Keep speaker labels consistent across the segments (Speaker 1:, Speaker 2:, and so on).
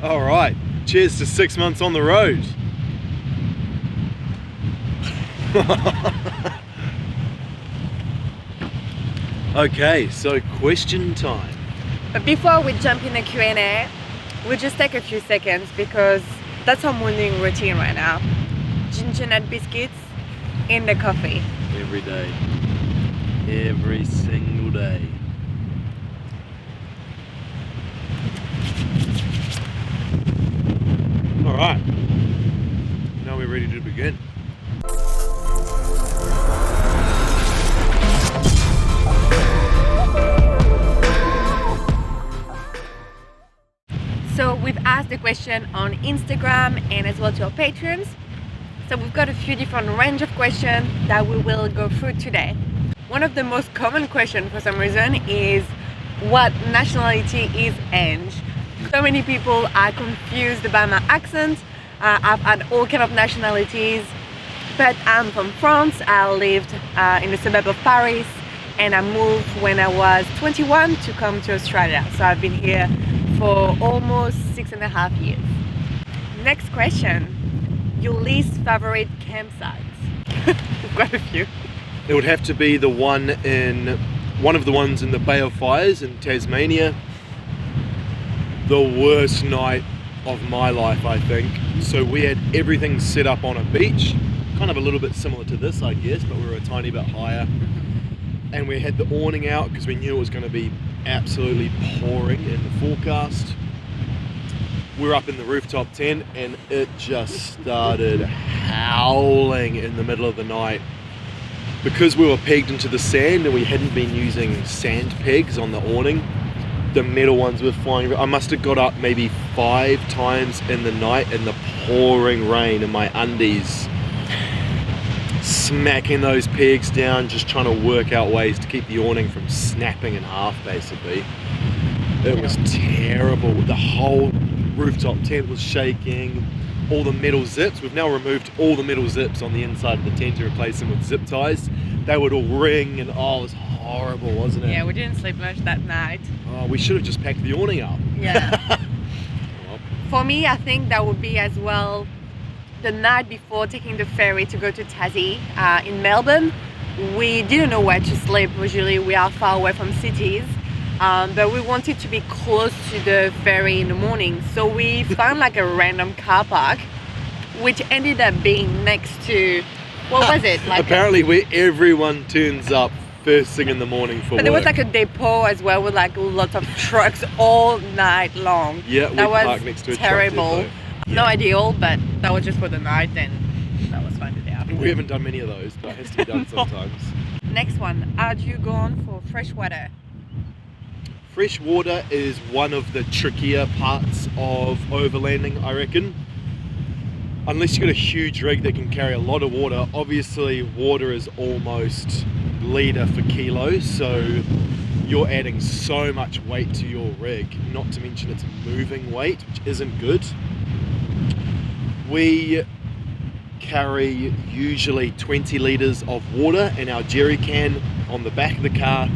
Speaker 1: All right, cheers to 6 months on the road. Okay, so question time.
Speaker 2: But before we jump in the Q&A, we'll just take a few seconds because that's our morning routine right now. Ginger nut biscuits in the coffee.
Speaker 1: Every day. Every single day. All right, now we're ready to begin.
Speaker 2: So we've asked the question on Instagram and as well to our patrons. So we've got a few different range of questions that we will go through today. One of the most common questions for some reason is what nationality is Ange? So many people are confused about my accent. I've had all kind of nationalities, but I'm from France. I lived in the suburb of Paris and I moved when I was 21 to come to Australia. So I've been here for almost 6.5 years. Next question, your least favorite campsites? We've got a few.
Speaker 1: It would have to be one of the ones in the Bay of Fires in Tasmania. The worst night of my life, I think. So we had everything set up on a beach, kind of a little bit similar to this, I guess, but we were a tiny bit higher. And we had the awning out because we knew it was going to be absolutely pouring in the forecast. We're up in the rooftop tent and it just started howling in the middle of the night. Because we were pegged into the sand and we hadn't been using sand pegs on the awning, the metal ones were flying. I must have got up maybe 5 times in the night in the pouring rain in my undies, smacking those pegs down, just trying to work out ways to keep the awning from snapping in half, basically. It was terrible. The whole rooftop tent was shaking. All the metal zips, we've now removed all the metal zips on the inside of the tent to replace them with zip ties. They would all ring and it was horrible, wasn't it?
Speaker 2: Yeah, we didn't sleep much that night.
Speaker 1: Oh, we should have just packed the awning up.
Speaker 2: Yeah. For me, I think that would be as well the night before taking the ferry to go to Tassie in Melbourne. We didn't know where to sleep. Usually we are far away from cities, but we wanted to be close to the ferry in the morning. So we found like a random car park, which ended up being next to, what was it? Like
Speaker 1: apparently where everyone turns up first thing in the morning for work.
Speaker 2: But there was like a depot as well with like lots of trucks all night long.
Speaker 1: Yeah,
Speaker 2: that was
Speaker 1: parked next to a
Speaker 2: terrible.
Speaker 1: truck depot. Yeah.
Speaker 2: No ideal, but that was just for the night and that was fun the day after.
Speaker 1: We haven't done many of those, but it has to be done sometimes.
Speaker 2: Next one, how do you go on for fresh water?
Speaker 1: Fresh water is one of the trickier parts of overlanding, I reckon. Unless you've got a huge rig that can carry a lot of water, obviously water is almost litre for kilo, so you're adding so much weight to your rig, not to mention it's moving weight, which isn't good. We carry usually 20 litres of water in our jerry can on the back of the car,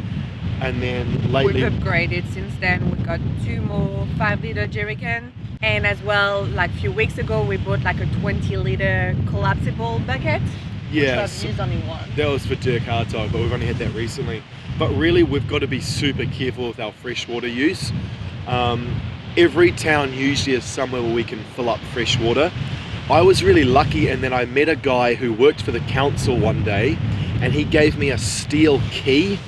Speaker 1: and then lately
Speaker 2: we've upgraded since then. We've got 2 more 5-litre jerry cans, and as well, like a few weeks ago we bought like a 20-litre collapsible bucket.
Speaker 1: Yeah,
Speaker 2: I've used only one.
Speaker 1: That was for Turkato, but we've only had that recently. But really, we've got to be super careful with our freshwater use. Every town usually has somewhere where we can fill up fresh water. I was really lucky, and then I met a guy who worked for the council one day, and he gave me a steel key.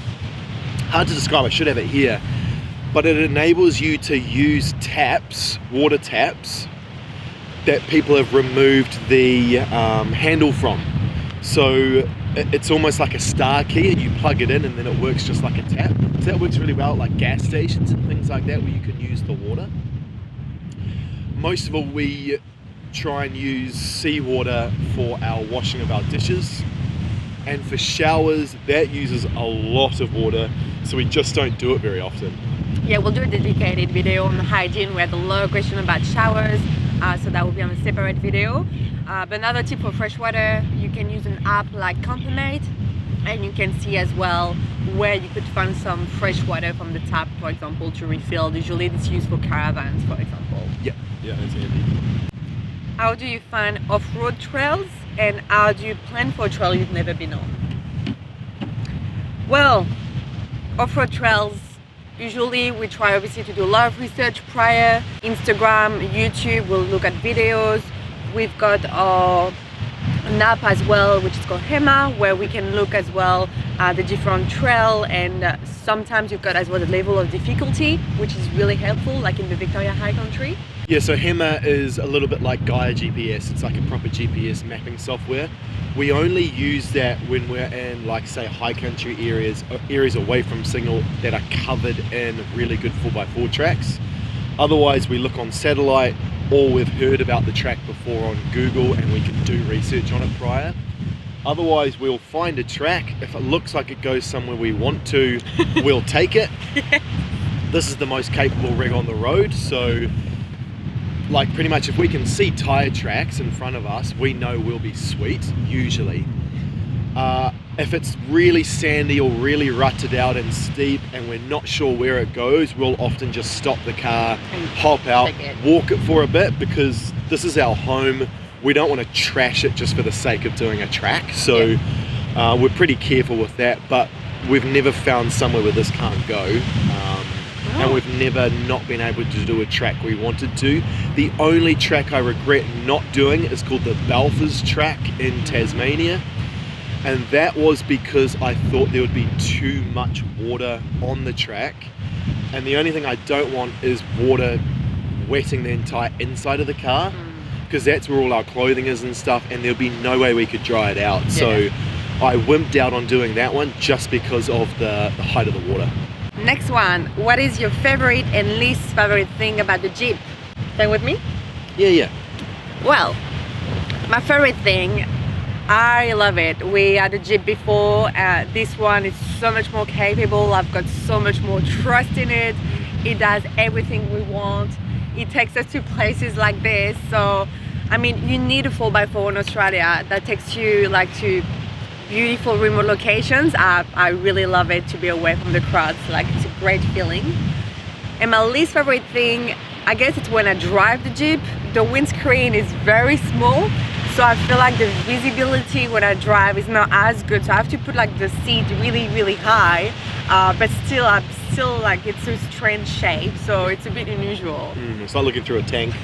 Speaker 1: Hard to describe, I should have it here. But it enables you to use taps, water taps, that people have removed the handle from. So it's almost like a star key, and you plug it in and then it works just like a tap. So that works really well at like gas stations and things like that where you can use the water. Most of all, we try and use seawater for our washing of our dishes. And for showers, that uses a lot of water, so we just don't do it very often.
Speaker 2: Yeah, we'll do a dedicated video on hygiene. We had a lot of questions about showers, so that will be on a separate video. But another tip for freshwater, you can use an app like Complimate, and you can see as well where you could find some fresh water from the tap, for example, to refill. Usually it's used for caravans, for example.
Speaker 1: Yeah, Yeah, that's handy.
Speaker 2: How do you find off-road trails, and how do you plan for a trail you've never been on? Well, off-road trails, usually we try obviously to do a lot of research prior. Instagram, YouTube, we'll look at videos. We've got an app as well, which is called Hema, where we can look as well at the different trail, and sometimes you've got as well the level of difficulty, which is really helpful, like in the Victoria High Country.
Speaker 1: Yeah, so Hema is a little bit like Gaia GPS. It's like a proper GPS mapping software. We only use that when we're in, like, say, high country areas, or areas away from signal that are covered in really good 4x4 tracks. Otherwise, we look on satellite, or we've heard about the track before on Google and we can do research on it prior. Otherwise, we'll find a track. If it looks like it goes somewhere we want to, we'll take it. This is the most capable rig on the road, so like pretty much if we can see tire tracks in front of us, we know we'll be sweet, usually. If it's really sandy or really rutted out and steep and we're not sure where it goes, we'll often just stop the car, hop out, walk it for a bit, because this is our home. We don't want to trash it just for the sake of doing a track. So we're pretty careful with that, but we've never found somewhere where this can't go. And we've never not been able to do a track we wanted to. The only track I regret not doing is called the Balfour's track in Tasmania. And that was because I thought there would be too much water on the track. And the only thing I don't want is water wetting the entire inside of the car, because that's where all our clothing is and stuff, and there'll be no way we could dry it out. So I wimped out on doing that one just because of the height of the water.
Speaker 2: Next one, what is your favorite and least favorite thing about the Jeep? Stay with me?
Speaker 1: Yeah.
Speaker 2: Well, my favorite thing, I love it. We had a Jeep before. This one is so much more capable. I've got so much more trust in it. It does everything we want. It takes us to places like this. So, I mean, you need a 4x4 in Australia that takes you like to beautiful remote locations. I really love it to be away from the crowds. Like, it's a great feeling. And my least favorite thing, I guess it's when I drive the Jeep. The windscreen is very small, so I feel like the visibility when I drive is not as good. So I have to put like the seat really high, but still I'm still like, it's a strange shape, so it's a bit unusual.
Speaker 1: It's like looking through a tank.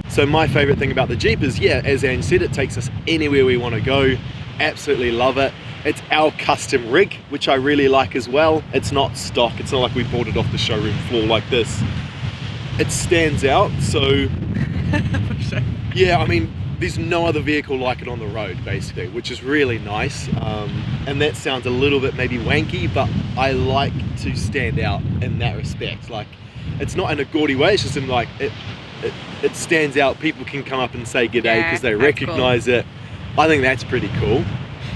Speaker 1: So my favorite thing about the Jeep is, as Anne said, it takes us anywhere we want to go. Absolutely love it. It's our custom rig, which I really like as well. It's not stock. It's not like we bought it off the showroom floor like this. It stands out. So yeah, I mean, there's no other vehicle like it on the road, basically, which is really nice. And that sounds a little bit maybe wanky, but I like to stand out in that respect. Like, it's not in a gaudy way, it's just in like, it stands out. People can come up and say g'day because they recognize it. I think that's pretty cool.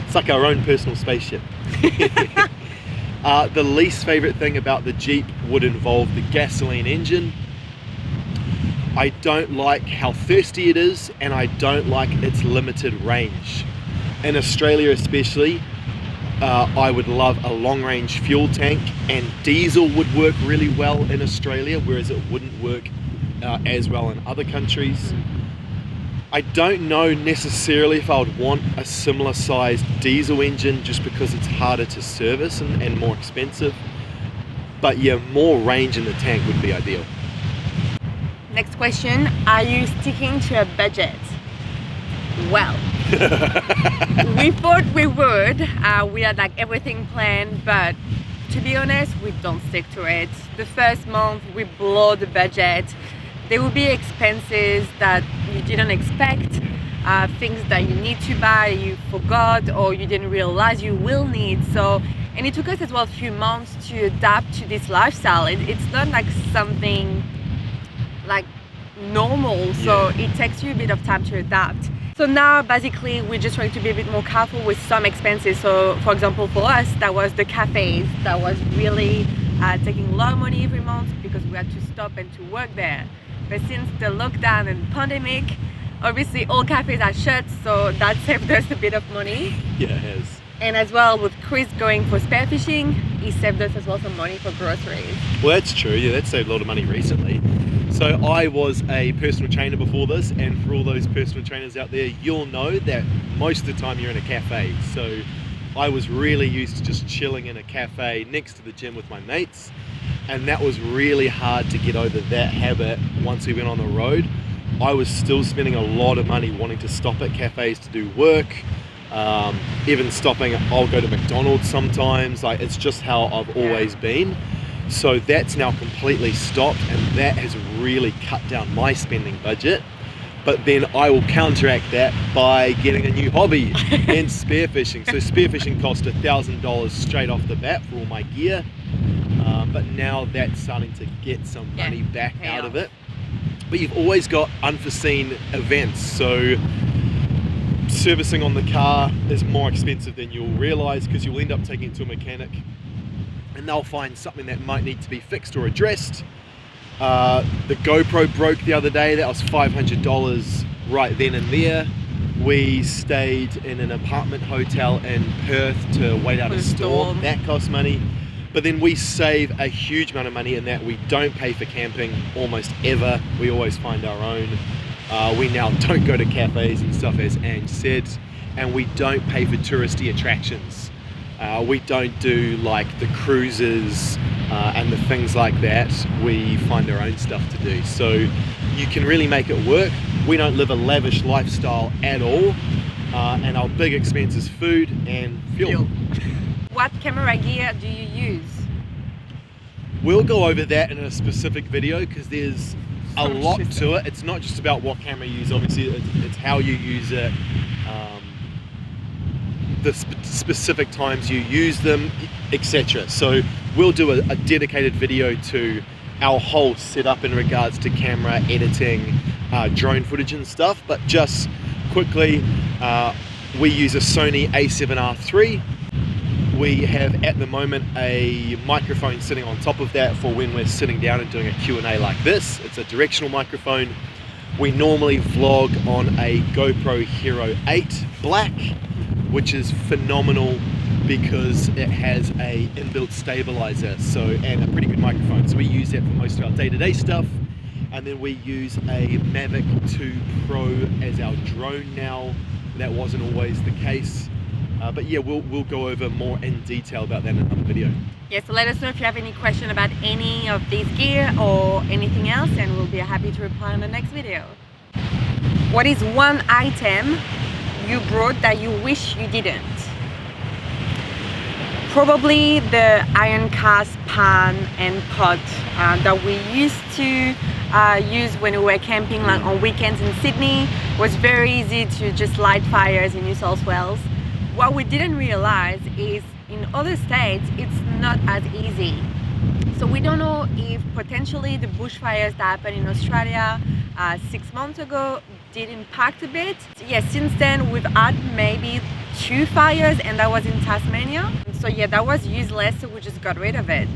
Speaker 1: It's like our own personal spaceship. The least favorite thing about the Jeep would involve the gasoline engine. I don't like how thirsty it is, and I don't like its limited range. In Australia especially, I would love a long range fuel tank, and diesel would work really well in Australia, whereas it wouldn't work as well in other countries. I don't know necessarily if I would want a similar sized diesel engine, just because it's harder to service and more expensive. But yeah, more range in the tank would be ideal.
Speaker 2: Next question, are you sticking to a budget? Well, we thought we would. We had like everything planned, but to be honest, we don't stick to it. The first month we blow the budget. There will be expenses that you didn't expect, things that you need to buy, you forgot, or you didn't realize you will need. So, and it took us as well a few months to adapt to this lifestyle. It's not like something like normal, so it takes you a bit of time to adapt. So now basically we're just trying to be a bit more careful with some expenses. So for example, for us, that was the cafes. That was really taking a lot of money every month because we had to stop and to work there. But since the lockdown and pandemic, obviously all cafes are shut, so that saved us a bit of money.
Speaker 1: Yeah, it has.
Speaker 2: And as well, with Chris going for spearfishing, he saved us as well some money for groceries.
Speaker 1: Well, that's true. Yeah, that saved a lot of money recently. So I was a personal trainer before this, and for all those personal trainers out there, you'll know that most of the time you're in a cafe. So I was really used to just chilling in a cafe next to the gym with my mates, and that was really hard to get over that habit once we went on the road. I was still spending a lot of money wanting to stop at cafes to do work, even stopping, I'll go to McDonald's sometimes. Like, it's just how I've always been. So that's now completely stopped, and that has really cut down my spending budget. But then I will counteract that by getting a new hobby in spearfishing. So spearfishing cost $1,000 straight off the bat for all my gear. But now that's starting to get some money back out of it. But you've always got unforeseen events. So servicing on the car is more expensive than you'll realize, because you'll end up taking it to a mechanic and they'll find something that might need to be fixed or addressed. The GoPro broke the other day. That was $500 right then and there. We stayed in an apartment hotel in Perth to wait out a storm. That cost money. But then we save a huge amount of money in that we don't pay for camping almost ever. We always find our own. We now don't go to cafes and stuff, as Ange said, and we don't pay for touristy attractions. We don't do like the cruises and the things like that. We find our own stuff to do. So you can really make it work. We don't live a lavish lifestyle at all. And our big expense is food and fuel.
Speaker 2: What camera gear do you use?
Speaker 1: We'll go over that in a specific video, because there's a lot to it. It's not just about what camera you use, obviously, it's how you use it, the specific times you use them, etc. So we'll do a dedicated video to our whole setup in regards to camera editing, drone footage and stuff. But just quickly, we use a Sony a7R III. We have at the moment a microphone sitting on top of that for when we're sitting down and doing a Q&A like this. It's a directional microphone. We normally vlog on a GoPro Hero 8 Black, which is phenomenal because it has a inbuilt stabilizer, and a pretty good microphone. So we use that for most of our day-to-day stuff. And then we use a Mavic 2 Pro as our drone now. That wasn't always the case. But yeah, we'll go over more in detail about that in another video.
Speaker 2: Yeah, so let us know if you have any question about any of these gear or anything else, and we'll be happy to reply in the next video. What is one item you brought that you wish you didn't? Probably the iron cast pan and pot that we used to use when we were camping, like on weekends in Sydney. It was very easy to just light fires in New South Wales. What we didn't realize is in other states it's not as easy. So we don't know if potentially the bushfires that happened in Australia 6 months ago did impact a bit. Yeah, since then we've had maybe 2 fires, and that was in Tasmania. So yeah, that was useless, so we just got rid of it.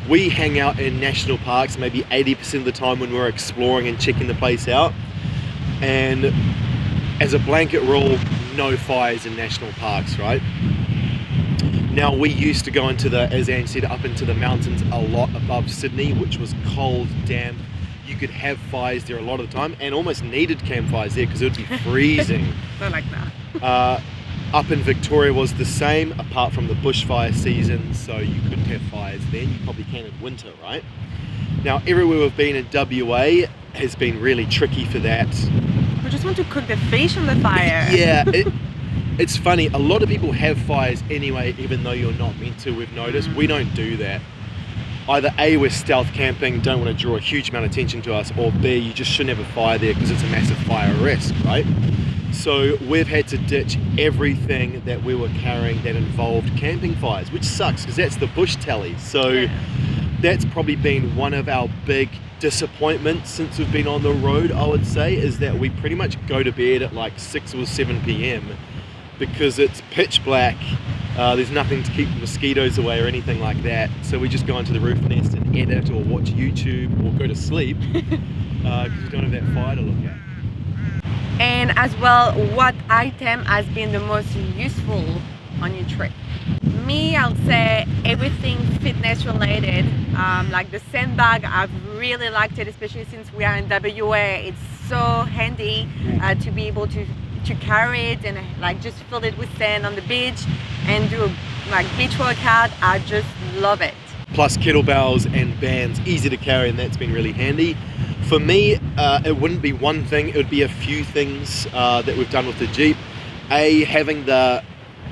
Speaker 1: We hang out in national parks maybe 80% of the time when we're exploring and checking the place out. And as a blanket rule, no fires in national parks, right? Now, we used to go into as Ange said, up into the mountains a lot above Sydney, which was cold, damp. You could have fires there a lot of the time, and almost needed campfires there because it would be freezing.
Speaker 2: Not like that.
Speaker 1: Up in Victoria was the same, apart from the bushfire season, so you couldn't have fires then. You probably can in winter, right? Now, everywhere we've been in WA has been really tricky for that.
Speaker 2: We just want to cook the fish on the fire.
Speaker 1: Yeah, it's funny. A lot of people have fires anyway, even though you're not meant to. We've noticed. We don't do that. Either A, we're stealth camping, don't want to draw a huge amount of attention to us, or B, you just shouldn't have a fire there because it's a massive fire risk, right? So we've had to ditch everything that we were carrying that involved camping fires, which sucks because that's the bush tally. So that's probably been one of our big disappointments since we've been on the road, I would say, is that we pretty much go to bed at like 6 or 7 p.m. because it's pitch black. There's nothing to keep the mosquitoes away or anything like that. So we just go onto the roof nest and edit or watch YouTube or go to sleep because we don't have that fire to look at.
Speaker 2: And as well, what item has been the most useful on your trip? me, I'll say everything fitness related. Like the sandbag, I've really liked it, especially since we are in WA. It's so handy to be able to carry it and like just fill it with sand on the beach and do like beach workout. I just love it.
Speaker 1: Plus kettlebells and bands, easy to carry, and that's been really handy. For me, it wouldn't be one thing, it would be a few things that we've done with the Jeep. Having the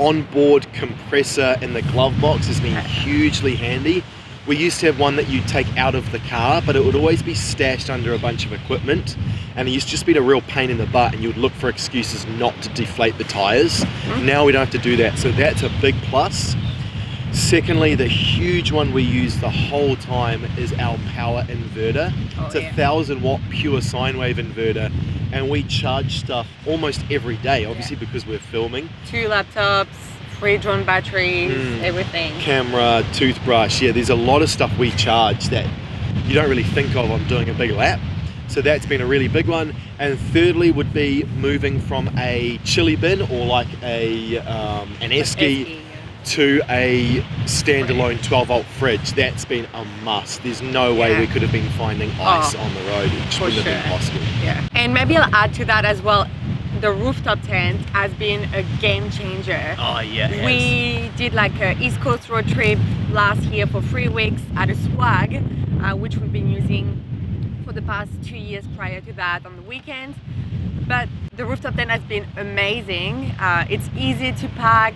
Speaker 1: onboard compressor in the glove box has been hugely handy. We used to have one that you'd take out of the car, but it would always be stashed under a bunch of equipment, and it used to just be a real pain in the butt, and you would look for excuses not to deflate the tires. Now we don't have to do that, so that's a big plus. Secondly, the huge one we use the whole time is our power inverter. It's a 1,000 watt pure sine wave inverter, and we charge stuff almost every day, obviously because we're filming. 2
Speaker 2: laptops, 3 drone batteries, everything.
Speaker 1: Camera, toothbrush, there's a lot of stuff we charge that you don't really think of on doing a big lap. So that's been a really big one. And thirdly would be moving from a chili bin or like an esky to a standalone 12 volt fridge. That's been a must. There's no way we could have been finding ice on the road. It just wouldn't have been possible.
Speaker 2: And maybe I'll add to that as well. The rooftop tent has been a game changer. We did like a East Coast road trip last year for 3 weeks at a swag, which we've been using for the past 2 years prior to that on the weekends. But the rooftop tent has been amazing. It's easy to pack,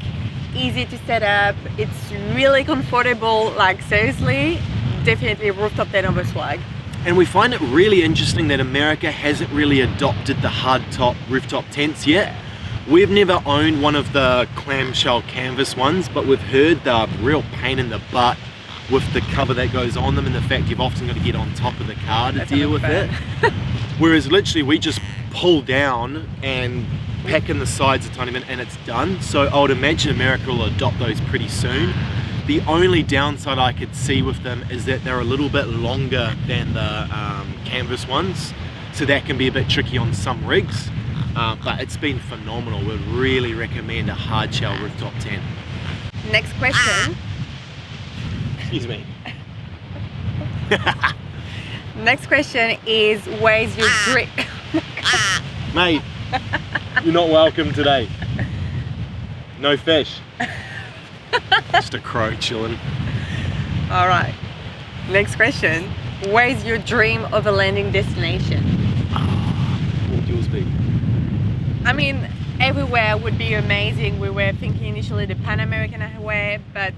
Speaker 2: easy to set up, it's really comfortable. Like seriously, definitely rooftop tent over swag.
Speaker 1: And we find it really interesting that America hasn't really adopted the hardtop rooftop tents yet. We've never owned one of the clamshell canvas ones, but we've heard they're a real pain in the butt with the cover that goes on them and the fact you've often got to get on top of the car to deal with it. Whereas literally we just pull down and pack in the sides a tiny bit and it's done. So I would imagine America will adopt those pretty soon. The only downside I could see with them is that they're a little bit longer than the canvas ones, so that can be a bit tricky on some rigs, but it's been phenomenal. We'd really recommend a hard shell rooftop tent.
Speaker 2: Next question.
Speaker 1: Excuse me.
Speaker 2: Next question is, where's your drink?
Speaker 1: Mate, you're not welcome today. No fish. Just a crow chilling.
Speaker 2: All right. Next question. Where's your dream overlanding destination?
Speaker 1: What would yours be?
Speaker 2: I mean, everywhere would be amazing. We were thinking initially the Pan American Highway, but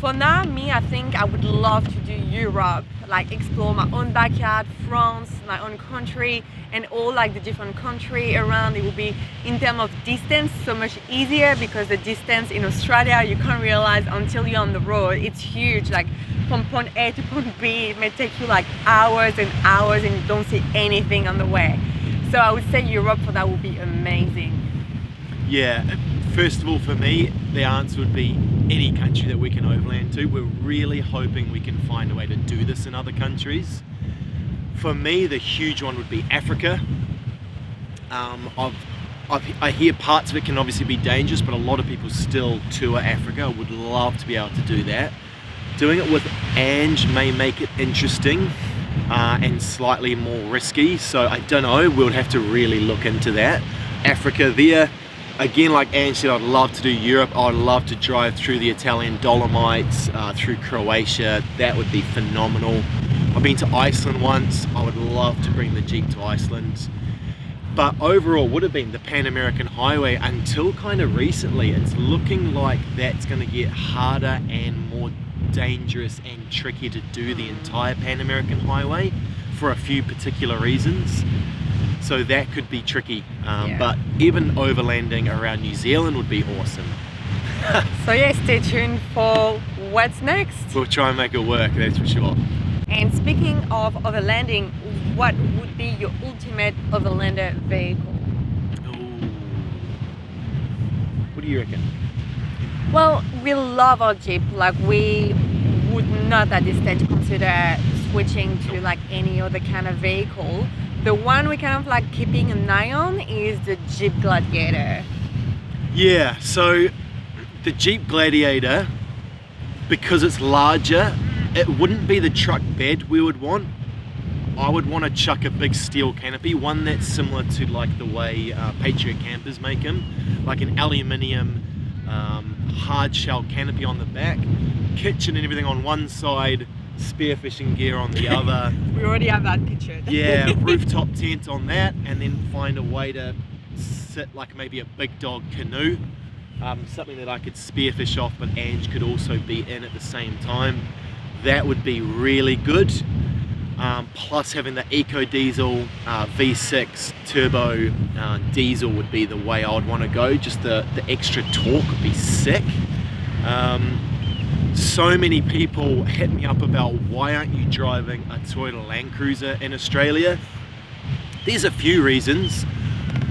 Speaker 2: for now, I think I would love to do Europe, like explore my own backyard, France, my own country, and all like the different country around. It will be, in terms of distance, so much easier because the distance in Australia, you can't realize until you're on the road. It's huge, like from point A to point B, it may take you like hours and hours and you don't see anything on the way. So I would say Europe for that would be amazing.
Speaker 1: Yeah, first of all for me, the answer would be any country that we can overland to. We're really hoping we can find a way to do this in other countries. For me, the huge one would be Africa. I hear parts of it can obviously be dangerous, but a lot of people still tour Africa. I would love to be able to do that. Doing it with Ange may make it interesting and slightly more risky, so I don't know, we'll have to really look into that. Africa there, again, like Ange said, I'd love to do Europe. I'd love to drive through the Italian Dolomites, through Croatia. That would be phenomenal. I've been to Iceland once. I would love to bring the Jeep to Iceland. But overall would have been the Pan American Highway until kind of recently. It's looking like that's going to get harder and more dangerous and tricky to do the entire Pan American Highway for a few particular reasons. So that could be tricky, but even overlanding around New Zealand would be awesome.
Speaker 2: So yeah, stay tuned for what's next.
Speaker 1: We'll try and make it work, that's for sure.
Speaker 2: And speaking of overlanding, what would be your ultimate overlander vehicle?
Speaker 1: Ooh. What do you reckon?
Speaker 2: Well, we love our Jeep. Like, we would not at this stage consider switching to like any other kind of vehicle. The one we kind of like keeping an eye on is the Jeep Gladiator.
Speaker 1: Yeah, so the Jeep Gladiator because it's larger, it wouldn't be the truck bed we would want. I would want to chuck a big steel canopy, one that's similar to like the way Patriot campers make them, like an aluminium hard shell canopy on the back, kitchen and everything on one side, spearfishing gear on the other.
Speaker 2: We already have that pictured.
Speaker 1: Yeah, rooftop tent on that, and then find a way to sit like maybe a big dog canoe, something that I could spearfish off, but Ange could also be in at the same time. That would be really good. Plus having the eco diesel V6 turbo diesel would be the way I would want to go. Just the extra torque would be sick. So many people hit me up about why aren't you driving a Toyota Land Cruiser in Australia. There's a few reasons.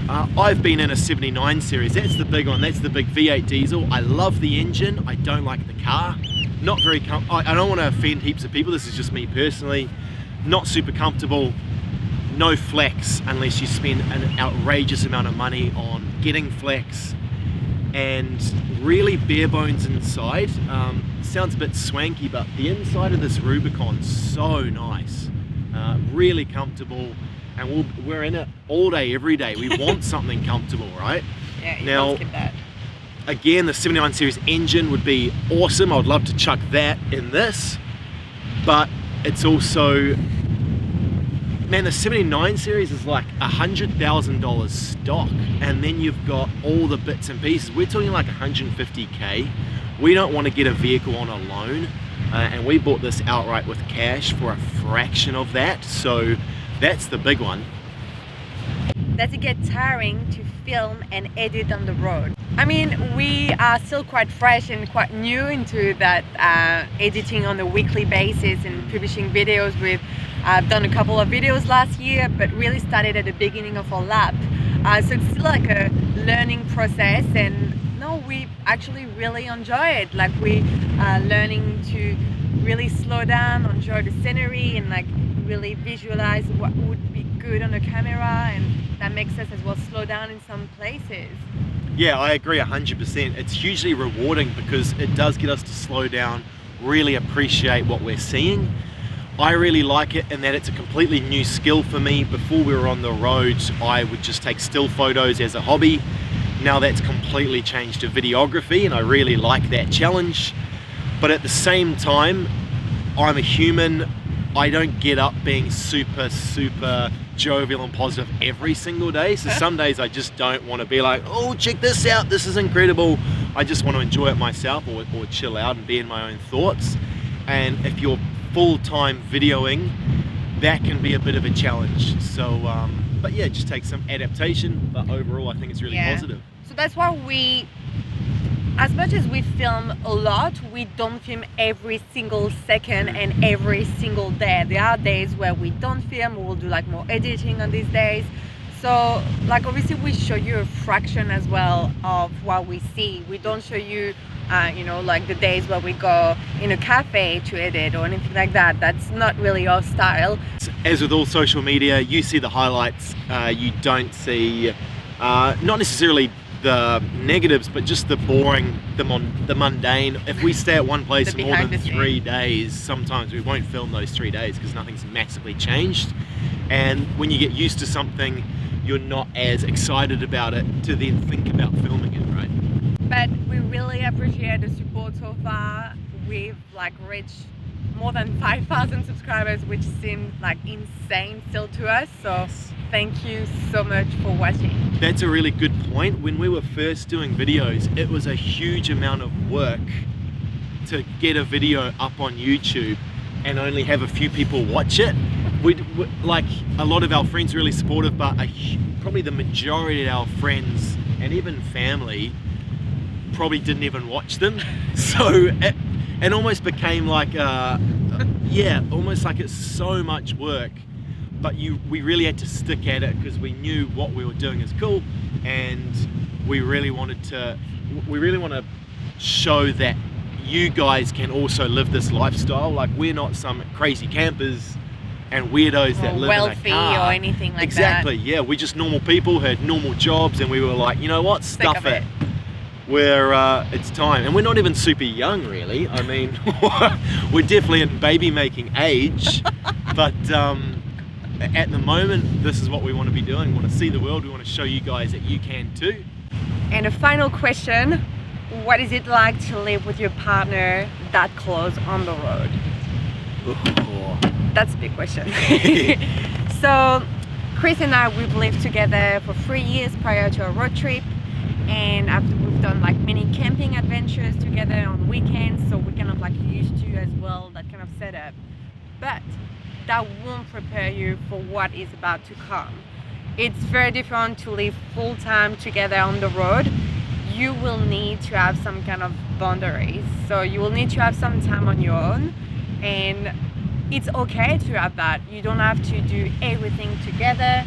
Speaker 1: I've been in a 79 series, that's the big one, that's the big V8 diesel. I love the engine, I don't like the car. Not very I don't want to offend heaps of people, this is just me personally. Not super comfortable, no flex unless you spend an outrageous amount of money on getting flex, and really bare bones inside. Sounds a bit swanky, but the inside of this Rubicon's so nice, really comfortable, and we're in it all day, every day. We want something comfortable, right?
Speaker 2: Yeah, you
Speaker 1: now,
Speaker 2: can't skip that.
Speaker 1: Again, the 79 series engine would be awesome. I would love to chuck that in this, but it's also, man, the 79 series is like $100,000 stock, and then you've got all the bits and pieces. We're talking like 150K. We don't want to get a vehicle on a loan, and we bought this outright with cash for a fraction of that, so that's the big one.
Speaker 2: Does it get tiring to film and edit on the road? I mean, we are still quite fresh and quite new into that editing on a weekly basis and publishing videos. We've done a couple of videos last year, but really started at the beginning of our lap. So it's still like a learning process, and no, we actually really enjoy it. Like we are learning to really slow down, enjoy the scenery, and like really visualize what would be good on a camera, and that makes us as well slow down in some places.
Speaker 1: Yeah, I agree 100%. It's hugely rewarding because it does get us to slow down, really appreciate what we're seeing. I really like it in that it's a completely new skill for me. Before we were on the roads, I would just take still photos as a hobby. Now that's completely changed to videography, and I really like that challenge. But at the same time, I'm a human. I don't get up being super jovial and positive every single day. So some days I just don't want to be like, oh, check this out, this is incredible. I just want to enjoy it myself, or chill out and be in my own thoughts. And if you're full-time videoing, that can be a bit of a challenge. So, but yeah, it just takes some adaptation. But overall, I think it's really positive.
Speaker 2: So that's why we, as much as we film a lot, we don't film every single second and every single day. There are days where we don't film, we'll do like more editing on these days. So like obviously we show you a fraction as well of what we see. We don't show you, you know, like the days where we go in a cafe to edit or anything like that. That's not really our style.
Speaker 1: As with all social media, you see the highlights, you don't see, not necessarily the negatives, but just the boring, the mundane. If we stay at one place for more than 3 days, sometimes we won't film those 3 days because nothing's massively changed. And when you get used to something, you're not as excited about it to then think about filming it, right?
Speaker 2: But we really appreciate the support so far. We've like reached more than 5,000 subscribers, which seems like insane still to us. So thank you so much for watching.
Speaker 1: That's a really good point. When we were first doing videos, it was a huge amount of work to get a video up on YouTube and only have a few people watch it. Like a lot of our friends are really supportive, but probably the majority of our friends and even family probably didn't even watch them. So it almost became like, yeah, almost like it's so much work. But we really had to stick at it because we knew what we were doing is cool, and we really want to show that you guys can also live this lifestyle. Like we're not some crazy campers and weirdos that live
Speaker 2: wealthy
Speaker 1: in a car
Speaker 2: or anything like
Speaker 1: exactly, that. Yeah, we're just normal people who had normal jobs, and we were like, you know what, stuff it. it's time. And we're not even super young, really. I mean, we're definitely in baby making age, but at the moment, this is what we want to be doing. We want to see the world. We want to show you guys that you can too.
Speaker 2: And a final question, what is it like to live with your partner that close on the road?
Speaker 1: Oh.
Speaker 2: That's a big question. So Chris and I, we've lived together for 3 years prior to our road trip, and after we've done like many camping adventures together on weekends, so we're kind of like used to as well that kind of setup. But that won't prepare you for what is about to come. It's very different to live full-time together on the road. You will need to have some kind of boundaries. So you will need to have some time on your own, and it's okay to have that. You don't have to do everything together,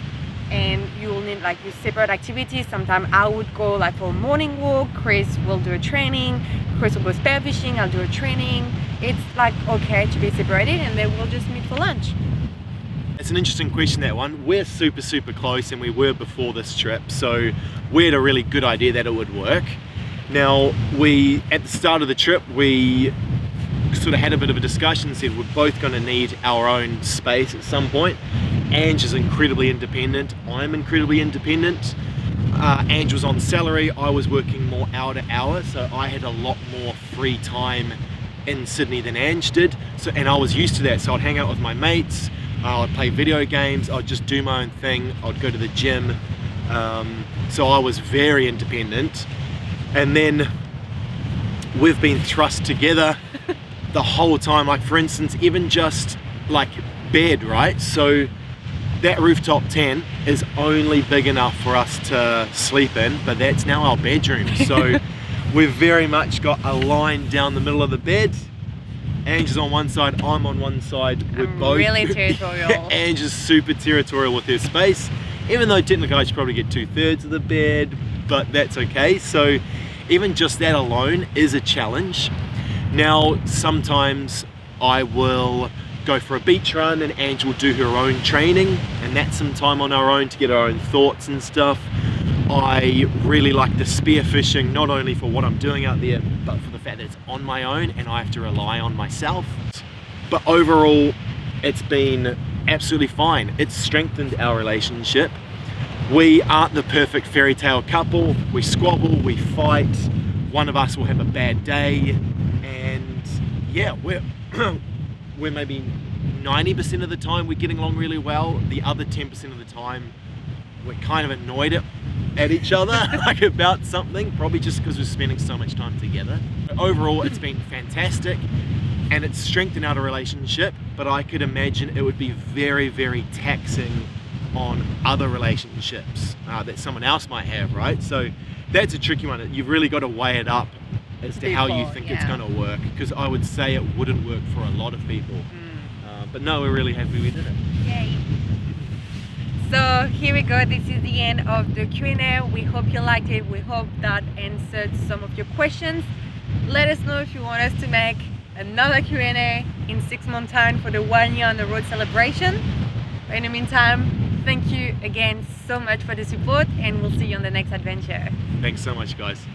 Speaker 2: and you will need like your separate activities. Sometimes I would go like for a morning walk, Chris will do a training, Chris will go spearfishing, I'll do a training. It's like okay to be separated, and then we'll just meet for lunch.
Speaker 1: It's an interesting question, that one. We're super close, and we were before this trip, so we had a really good idea that it would work. Now, at the start of the trip, we sort of had a bit of a discussion and said we're both going to need our own space at some point. Ange is incredibly independent, I'm incredibly independent. Ange was on salary, I was working more hour to hour, so I had a lot more free time in Sydney than Ange did. And I was used to that, so I'd hang out with my mates, I'd play video games, I'd just do my own thing, I'd go to the gym. So I was very independent. And then we've been thrust together the whole time. Like for instance, even just like bed, right? So that rooftop tent is only big enough for us to sleep in, but that's now our bedroom. So we've very much got a line down the middle of the bed. Ange is on one side, I'm on one side. We're both
Speaker 2: really territorial.
Speaker 1: Ange is super territorial with her space, even though technically I should probably get 2/3 of the bed, but that's okay. So even just that alone is a challenge. Now, sometimes I will go for a beach run and Ange will do her own training, and that's some time on our own to get our own thoughts and stuff. I really like the spearfishing, not only for what I'm doing out there, but for the fact that it's on my own and I have to rely on myself. But overall, it's been absolutely fine. It's strengthened our relationship. We aren't the perfect fairy tale couple. We squabble, we fight, one of us will have a bad day, and yeah, we're maybe 90% of the time we're getting along really well. The other 10% of the time we're kind of annoyed at each other like about something, probably just because we're spending so much time together. But overall, it's been fantastic and it's strengthened our relationship, but I could imagine it would be very taxing on other relationships that someone else might have, right? So that's a tricky one. You've really got to weigh it up as to how you think it's going to work, because I would say it wouldn't work for a lot of people. But no, we're really happy we did it.
Speaker 2: Yay! So here we go, this is the end of the Q&A. We hope you liked it. We hope that answered some of your questions. Let us know if you want us to make another Q&A in 6 months time for the 1 year on the road celebration. But in the meantime, thank you again so much for the support, and we'll see you on the next adventure.
Speaker 1: Thanks so much, guys.